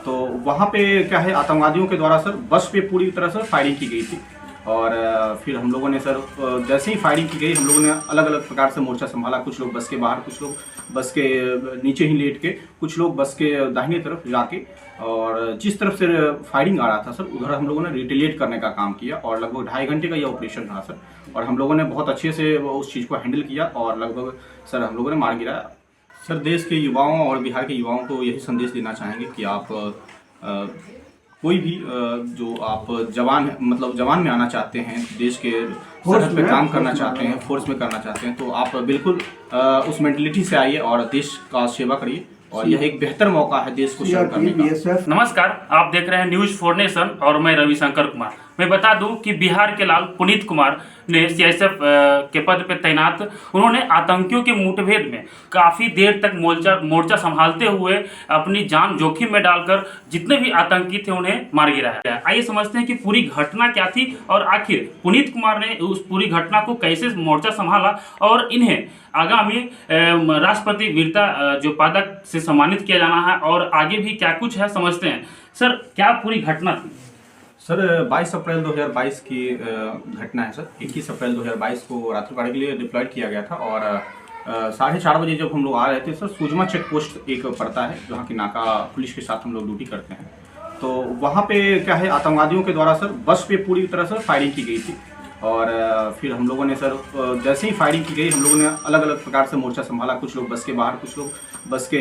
तो वहाँ पे क्या है, आतंकवादियों के द्वारा सर बस पे पूरी तरह से फायरिंग की गई थी। और फिर हम लोगों ने सर जैसे ही फायरिंग की गई, हम लोगों ने अलग अलग प्रकार से मोर्चा संभाला। कुछ लोग बस के बाहर, कुछ लोग बस के नीचे ही लेट के, कुछ लोग बस के दाहिनी तरफ जाके, और जिस तरफ से फायरिंग आ रहा था सर उधर हम लोगों ने रिटेलिएट करने का काम किया। और लगभग 2.5 घंटे का यह ऑपरेशन रहा सर, और हम लोगों ने बहुत अच्छे से उस चीज़ को हैंडल किया और लगभग सर हम लोगों ने मार गिराया। सर देश के युवाओं और बिहार के युवाओं को यही संदेश देना चाहेंगे कि आप कोई भी जो आप जवान में आना चाहते हैं, देश के सरहद पे काम करना चाहते हैं, फोर्स में करना चाहते हैं, तो आप बिल्कुल उस मेंटलिटी से आइए और देश का सेवा करिए। और यह एक बेहतर मौका है देश को सर्व करने का। नमस्कार, आप देख रहे हैं न्यूज 4 नेशन और मैं रविशंकर कुमार। मैं बता दूं कि बिहार के लाल पुनीत कुमार ने सीआईएसएफ के पद पर तैनात, उन्होंने आतंकियों के मुठभेड़ में काफ़ी देर तक मोर्चा संभालते हुए अपनी जान जोखिम में डालकर जितने भी आतंकी थे उन्हें मार गिराया। आइए समझते हैं कि पूरी घटना क्या थी और आखिर पुनीत कुमार ने उस पूरी घटना को कैसे मोर्चा संभाला और इन्हें आगामी राष्ट्रपति वीरता जो पदक से सम्मानित किया जाना है और आगे भी क्या कुछ है, समझते हैं। सर, क्या पूरी घटना थी? सर 22 अप्रैल 2022 की घटना है सर। 21 अप्रैल 2022 को रात्रिपाड़ी के लिए डिप्लॉयड किया गया था और 4:30 बजे जब हम लोग आ रहे थे सर, सुजमा चेक पोस्ट एक पड़ता है जहाँ की नाका पुलिस के साथ हम लोग ड्यूटी करते हैं। तो वहाँ पे क्या है, आतंकवादियों के द्वारा सर बस पे पूरी तरह से फायरिंग की गई थी। और फिर हम लोगों ने सर जैसे ही फायरिंग की गई, हम लोगों ने अलग अलग प्रकार से मोर्चा संभाला। कुछ लोग बस के बाहर, कुछ लोग बस के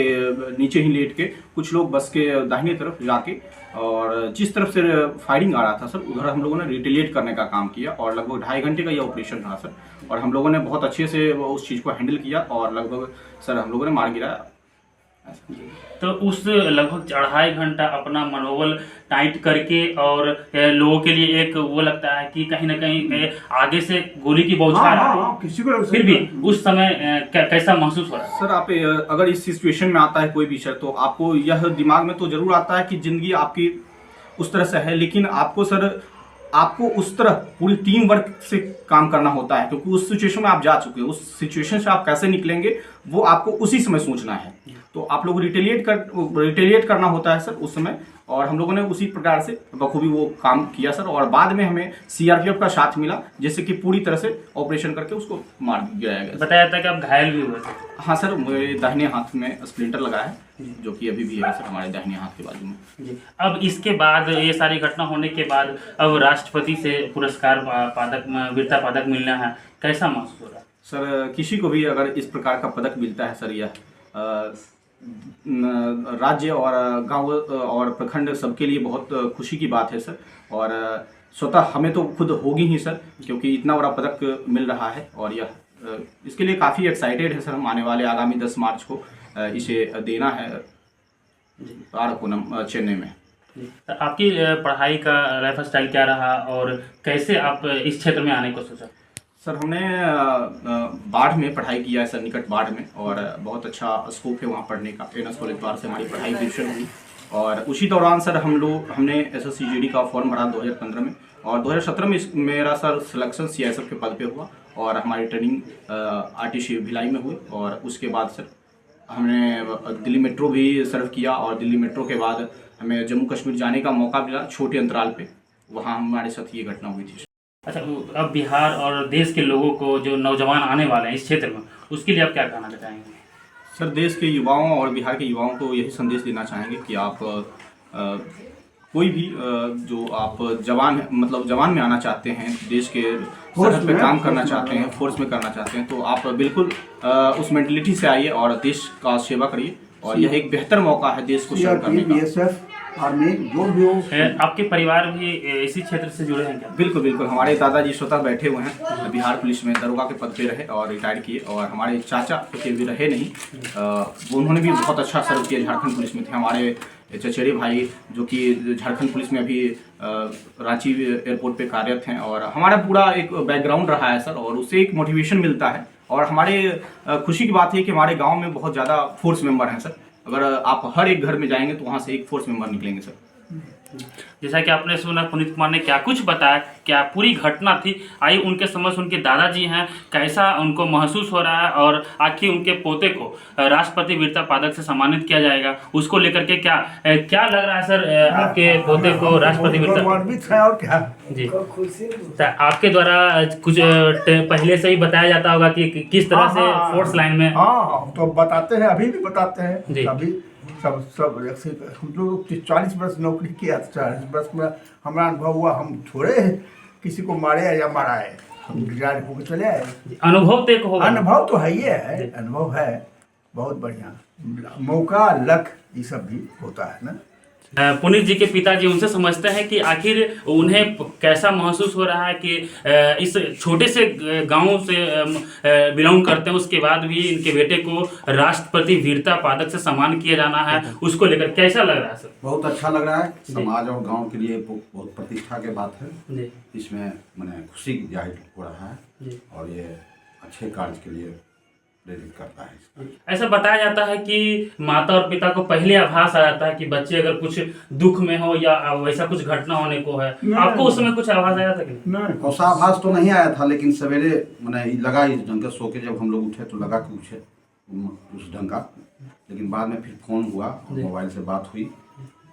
नीचे ही लेट के, कुछ लोग बस के दाहिनी तरफ जाके, और जिस तरफ से फायरिंग आ रहा था सर उधर हम लोगों ने रिटेलिएट करने का काम किया। और लगभग 2.5 घंटे का यह ऑपरेशन रहा सर, और हम लोगों ने बहुत अच्छे से उस चीज़ को हैंडल किया और लगभग सर हम लोगों ने मार गिराया। तो उस लगभग 2.5 घंटा अपना मनोबल टाइट करके और लोगों के लिए एक वो लगता है कि कहीं ना कहीं आगे से गोली की बौछार आ रही है, किसी को फिर भी उस समय कैसा महसूस हो रहा है? सर आप अगर इस सिचुएशन में आता है कोई भी सर, तो आपको यह दिमाग में तो जरूर आता है कि जिंदगी आपकी उस तरह से है, लेकिन आपको सर उस तरह पूरी टीम वर्क से काम करना होता है, क्योंकि उस सिचुएशन में आप जा चुके हैं। उस सिचुएशन से आप कैसे निकलेंगे वो आपको उसी समय सोचना है। तो आप लोग रिटेलिएट करना होता है सर उस समय, और हम लोगों ने उसी प्रकार से बखूबी वो काम किया सर। और बाद में हमें सीआरपीएफ का साथ मिला, जैसे कि पूरी तरह से ऑपरेशन करके उसको मार गिराया गया। बताया था कि आप घायल भी हुए थे? हाँ सर, मेरे दाहिने हाथ में स्प्लिंटर लगा है, जो कि अभी भी है सर हमारे दाहिने हाथ के बाजू में जी। अब इसके बाद, ये सारी घटना होने के बाद, अब राष्ट्रपति से पुरस्कार पदक, वीरता पदक मिलना है, कैसा महसूस हो रहा है? सर किसी को भी अगर इस प्रकार का पदक मिलता है सर, यह राज्य और गांव और प्रखंड सबके लिए बहुत खुशी की बात है सर। और स्वतः हमें तो खुद होगी ही सर, क्योंकि इतना बड़ा पदक मिल रहा है। और यह इसके लिए काफ़ी एक्साइटेड है सर। हम आने वाले आगामी 10 मार्च को इसे देना है आरकोनम चेन्नई में। तो आपकी पढ़ाई का लाइफ स्टाइल क्या रहा और कैसे आप इस क्षेत्र में आने को सोचा? सर हमने बाढ़ में पढ़ाई किया है सर, निकट बाढ़ में, और बहुत अच्छा स्कोप है वहाँ पढ़ने का। एनएस कॉलेज द्वारा से हमारी पढ़ाई ग्रेजुएशन हुई, और उसी दौरान सर हमने SSC-GD का फॉर्म भरा 2015 में, और 2017 में मेरा सर सिलेक्शन सीआईएसएफ के पद पे हुआ, और हमारी ट्रेनिंग RTC भिलाई में हुई। और उसके बाद सर हमने दिल्ली मेट्रो भी सर्व किया, और दिल्ली मेट्रो के बाद हमें जम्मू कश्मीर जाने का मौका मिला छोटे अंतराल पे। वहाँ हमारे साथ ये घटना हुई थी। अच्छा, अब बिहार और देश के लोगों को, जो नौजवान आने वाले हैं इस क्षेत्र में, उसके लिए आप क्या कहना चाहेंगे? सर देश के युवाओं और बिहार के युवाओं को यही संदेश देना चाहेंगे कि आप कोई भी जो आप जवान में आना चाहते हैं, देश के सरहद पे काम करना चाहते हैं, फोर्स में करना चाहते हैं, तो आप बिल्कुल उस मेंटलिटी से आइए और देश का सेवा करिए। और यह एक बेहतर मौका है देश को सर्व करने का। आर्मी जो भी हो। आपके परिवार भी इसी क्षेत्र से जुड़े हैं क्या? बिल्कुल बिल्कुल, हमारे दादाजी स्वतः बैठे हुए हैं बिहार पुलिस में, दरोगा के पद पे रहे और रिटायर किए। और हमारे चाचा के भी रहे नहीं, उन्होंने भी बहुत अच्छा सर्व किया, झारखंड पुलिस में थे। हमारे चचेरे भाई जो कि झारखंड पुलिस में अभी रांची एयरपोर्ट पे कार्यरत हैं। और हमारा पूरा एक बैकग्राउंड रहा है सर, और उससे एक मोटिवेशन मिलता है। और हमारे खुशी की बात है कि हमारे गाँव में बहुत ज़्यादा फोर्स मेंबर हैं सर। अगर आप हर एक घर में जाएंगे तो वहाँ से एक फोर्स मेंबर निकलेंगे सर। जैसा कि आपने सुना पुनीत कुमार ने क्या कुछ बताया, क्या पूरी घटना थी, आई उनके समझ उनके दादाजी हैं, कैसा उनको महसूस हो रहा है और आखिर उनके पोते को राष्ट्रपति वीरता पदक से सम्मानित किया जाएगा, उसको लेकर के क्या लग रहा है सर? आपके पोते को राष्ट्रपति वीरता गौरवान्वित है और क्या। जी, तो आपके द्वारा कुछ पहले से ही बताया जाता होगा कि किस तरह से फोर्स लाइन में। हाँ तो बताते हैं, अभी भी बताते जी। हैं। अभी सब ऐसे हम लोग 40 वर्ष नौकरी किया, 40 वर्ष में हमारा अनुभव हुआ, हम थोड़े किसी को मारे या मराए, हम रिटायर होकर चले आए। अनुभव तो एक होगा। अनुभव तो है ही है, अनुभव है बहुत बढ़िया। मौका, लक, ये सब भी होता है ना। पुनीत जी के पिताजी, उनसे समझते हैं कि आखिर उन्हें कैसा महसूस हो रहा है कि इस छोटे से गांव से बिलोंग करते हैं, उसके बाद भी इनके बेटे को राष्ट्रपति वीरता पदक से सम्मान किया जाना है, उसको लेकर कैसा लग रहा है सर? बहुत अच्छा लग रहा है। समाज और गांव के लिए बहुत प्रतिष्ठा के बात है। जी इसमें मैंने खुशी जाहिर हो रहा है जी। और ये अच्छे कार्य के लिए प्रेरित करता है। ऐसा बताया जाता है कि माता और पिता को पहले आभास आ जाता है कि बच्चे अगर कुछ दुख में हो या वैसा कुछ घटना होने को है, आपको उस समय कुछ आभास आया था कि नहीं? ऐसा आभास तो नहीं आया था, लेकिन सवेरे मैंने लगा इस ढंग का सो के जब हम लोग उठे तो लगा कि उठे उस ढंग का, लेकिन बाद में फिर फोन हुआ, मोबाइल से बात हुई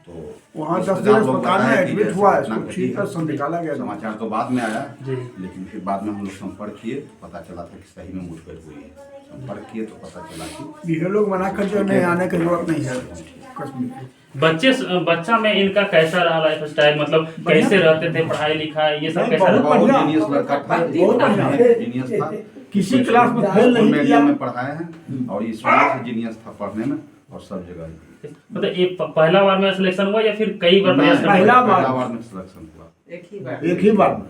तो वहाँ 10 रिश्तेदार दिन लोग अस्पताल में बताए कि एडमिट जैसे हुआ, घटना इसको घटी ठीक है। है, निकाला गया। समाचार तो बाद में आया, जी। लेकिन फिर बाद में हम लोग संपर्क किए तो पता चला था कि सही में मुठभेड़ हुई है। संपर्क किए तो पता चला कि ये लोग मना कर जो नहीं आने की जरूरत नहीं है कश्मीर। बच्चा में इनका कैसा रहा लाइफ स्टाइल, मतलब कैसे रहते थे, पढ़ाई लिखाई ये सब कैसा बहुत रहा? बहुत बढ़िया। जीनियस लड़का था, बहुत बढ़िया। जीनियस था। किसी क्लास में फेल नहीं मीडियम किया। में पढ़ाए हैं और इस वजह से जीनियस था पढ़ने में और सब जगह। मतलब ये पहला बार में सिलेक्शन हुआ या फिर कई बार प्रयास करना पहला पड़ा? बार। बार में सिलेक्शन हुआ। एक ही बार में।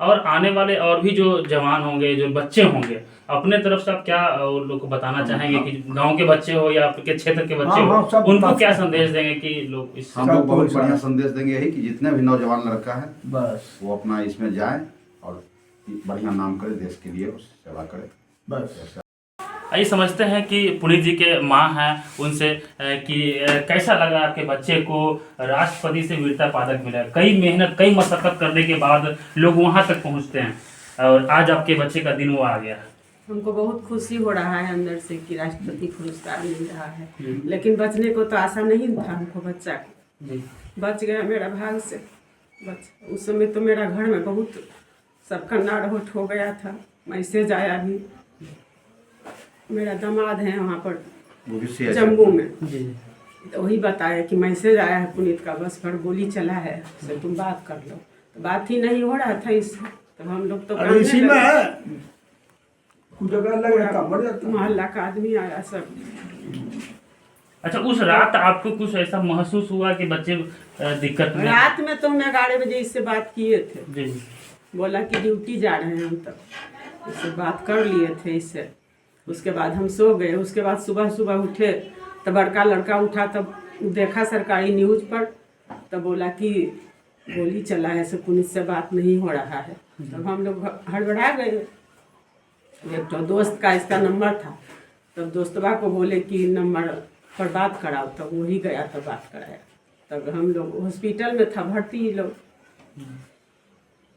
और आने वाले और भी जो जवान होंगे, जो बच्चे होंगे, अपने तरफ से आप क्या उन लोग को बताना चाहेंगे कि गांव के बच्चे हो या आपके क्षेत्र के बच्चे हाँ, हो, सब उनको बात- क्या संदेश देंगे कि लोग इस हम लोग बहुत सबको बढ़िया संदेश देंगे यही कि जितने भी नौजवान लड़का है बस वो अपना इसमें जाए और बढ़िया नाम करे, देश के लिए और सेवा करे। बस आइए समझते हैं कि पुनीत जी के माँ हैं, उनसे कि कैसा लग रहा है आपके बच्चे को राष्ट्रपति से वीरता पदक मिला। कई मेहनत, कई मशक्कत करने के बाद लोग वहाँ तक पहुँचते हैं और आज आपके बच्चे का दिन वो आ गया। हमको बहुत खुशी हो रहा है अंदर से कि राष्ट्रपति पुरस्कार मिल रहा है, लेकिन बचने को तो आशा नहीं था हमको, बच्चा को जी बच गया मेरा भाग से। बच उस समय तो मेरा घर में बहुत सबका नारहोट हो गया था। मैसेज आया भी, मेरा दामाद है वहाँ पर वो भी CI जम्मू में, जी तो वही बताया कि मैसेज आया है पुनीत का, बस पर गोली चला है, से तुम बात कर लो। तो बात ही नहीं हो रहा था इससे, तो हम लोग तो अरे कांदने इसी में लगे। है कुछ जगह लग जाता मर जाता। मोहल्ला का आदमी आया सब। अच्छा, उस रात आपको कुछ ऐसा महसूस हुआ कि बच्चे दिक्कत में? रात में तो हम 11 बजे इससे बात किए थे, जी बोला कि ड्यूटी जा रहे हैं हम, तब इससे बात कर लिए थे इससे। उसके बाद हम सो गए। उसके बाद सुबह सुबह उठे तो बड़का लड़का उठा, तब देखा सरकारी न्यूज पर, तब बोला कि गोली चला है, से पुलिस से बात नहीं हो रहा है। तब हम लोग हड़बड़ा गए। एक तो दोस्त का इसका नंबर था, तब दोस्तबा को बोले कि नंबर पर बात कराओ, तब वही गया तब बात कराया। तब हम लोग हॉस्पिटल में था भर्ती ही लोग,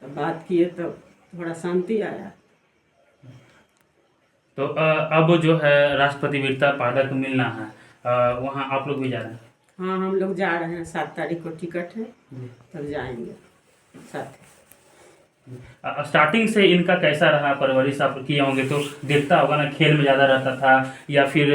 तब बात किए तब थोड़ा शांति आया। तो अब जो है राष्ट्रपति वीरता पदक मिलना है, वहाँ आप लोग भी जा रहे हैं? हाँ, हम लोग जा रहे हैं, 7 तारीख को टिकट है, तब जाएंगे साथ। स्टार्टिंग से इनका कैसा रहा परवरिश आप किए होंगे तो देखता होगा ना, खेल में ज़्यादा रहता था या फिर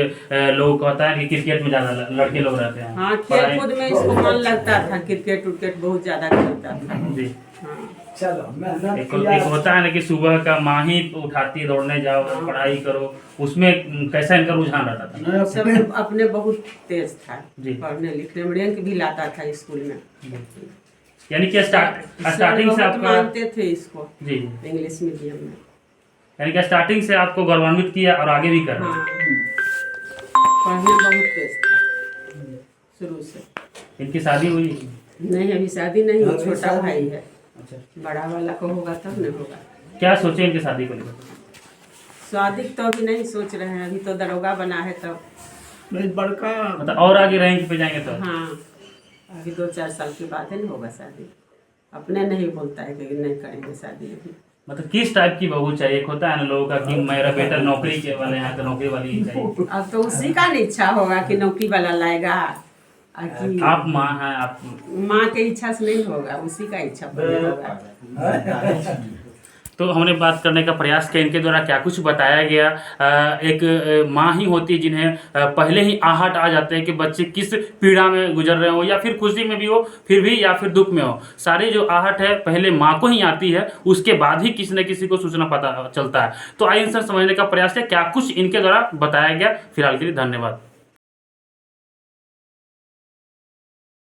लोग कहता है कि क्रिकेट में ज़्यादा लड़के लोग रहते हैं? हाँ, खेल कूद में इसको मन लगता था, क्रिकेट उर्केट बहुत ज़्यादा खेलता था। जी। हाँ, एक होता है ना कि सुबह का माँ ही उठाती है, दौड़ने जाओ, पढ़ाई करो, उसमें कैसा इनका रुझान रहता था? सब अपने बहुत तेज था जी। पढ़ने लिखने में, रैंक भी लाता था स्कूल में। यानी कि स्टार्टिंग से बहुत आपका, मानते थे इसको जी, इंग्लिश मीडियम में। यानी कि स्टार्टिंग से आपको गौरवान्वित किया और आगे भी कर रहे हाँ, हैं। पढ़ने बहुत तेज था शुरू से। इनकी शादी हुई? नहीं, अभी शादी नहीं हुई, छोटा भाई है, अच्छा, बड़ा वाला को होगा तब नहीं होगा। क्या सोचे इनकी शादी को लेकर? शादी तो अभी नहीं सोच रहे हैं, अभी तो दरोगा बना है तब। नहीं बड़का मतलब और आगे रैंक पे जाएंगे तो? हाँ, अभी 2-4 साल के बाद है ना होगा शादी। अपने नहीं बोलता है कि नहीं करेंगे शादी अभी। मतलब किस टाइप की बहू चाहिए? एक होता है ना लोगों का कि मेरा बेटा नौकरी के वाले हैं तो नौकरी वाली ही चाहिए। अब तो उसी का नहीं इच्छा होगा कि नौकरी वाला लाएगा, कि आप माँ हैं, आप माँ के इच्छा से नहीं होगा, उसी का इच्छा पर होगा। तो हमने बात करने का प्रयास किया, इनके द्वारा क्या कुछ बताया गया। एक माँ ही होती है जिन्हें पहले ही आहट आ जाते हैं कि बच्चे किस पीड़ा में गुजर रहे हो, या फिर खुशी में भी हो फिर भी, या फिर दुख में हो, सारी जो आहट है पहले माँ को ही आती है, उसके बाद ही किसी न किसी को सूचना पता चलता है। तो आइए इनसे समझने का प्रयास किया क्या कुछ इनके द्वारा बताया गया। फिलहाल के लिए धन्यवाद।